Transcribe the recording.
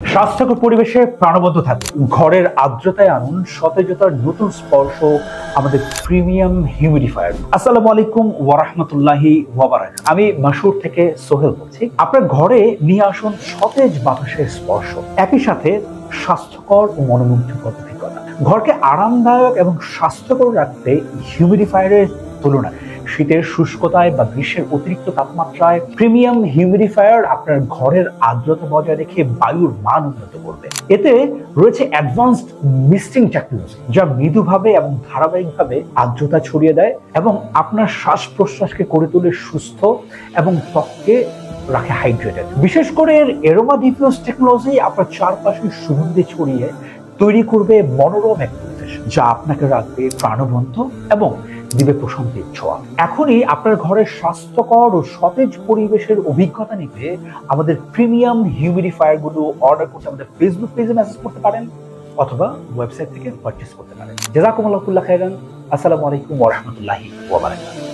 স্বাস্থ্যকর পরিবেশে প্রাণবন্ত থাকুন, ঘরের আর্দ্রতায় আনুন সতেজতার নতুন স্পর্শ আমাদের প্রিমিয়াম হিউমিডিফায়ার। আসসালামু আলাইকুম ওয়া রাহমাতুল্লাহি ওয়া বারাকাতুহু। আমি মাসুর থেকে সোহেল বলছি। আপনার ঘরে নিয়ে আসুন সতেজ বাতাসের স্পর্শ, একই সাথে স্বাস্থ্যকর ও মনোমুগ্ধকর অভিজ্ঞতা। ঘরকে আরামদায়ক এবং স্বাস্থ্যকর রাখতে হিউমিডিফায়ারের তুলনা শীতের শুষ্কতায় বা গ্রীষ্মের অতিরিক্ত তাপমাত্রায় প্রিমিয়াম হিউমিডিফায়ার আপনার ঘরের আর্দ্রতা বজায় রেখে বায়ুর মান উন্নত করবে। এতে রয়েছে অ্যাডভান্সড মিস্টিং টেকনোলজি, যা মৃদুভাবে এবং ধারাবাহিকভাবে আর্দ্রতা ছড়িয়ে দেয় এবং আপনার শ্বাস প্রশ্বাসকে করে তোলে সুস্থ এবং ত্বককে রাখে হাইড্রেটেড। বিশেষ করে এর এরোমা ডিফিউজ টেকনোলজি আপনার চারপাশে সুগন্ধি ছড়িয়ে তৈরি করবে মনোরম এক পরিবেশ, যা আপনাকে রাখবে প্রাণবন্ত এবং দিবে প্রশান্তির ছোঁয়া। এখনই আপনার ঘরের স্বাস্থ্যকর ও সতেজ পরিবেশের অভিজ্ঞতা নিতে আমাদের প্রিমিয়াম হিউমিডিফায়ার গুলো অর্ডার করতে আমাদের ফেসবুক পেজে মেসেজ করতে পারেন অথবা ওয়েবসাইট থেকে পারচেজ করতে পারেন। জাযাকুমুল্লাহু খাইরান। আসসালামু আলাইকুম ওয়া রাহমাতুল্লাহি ওয়া বারাকাতুহু।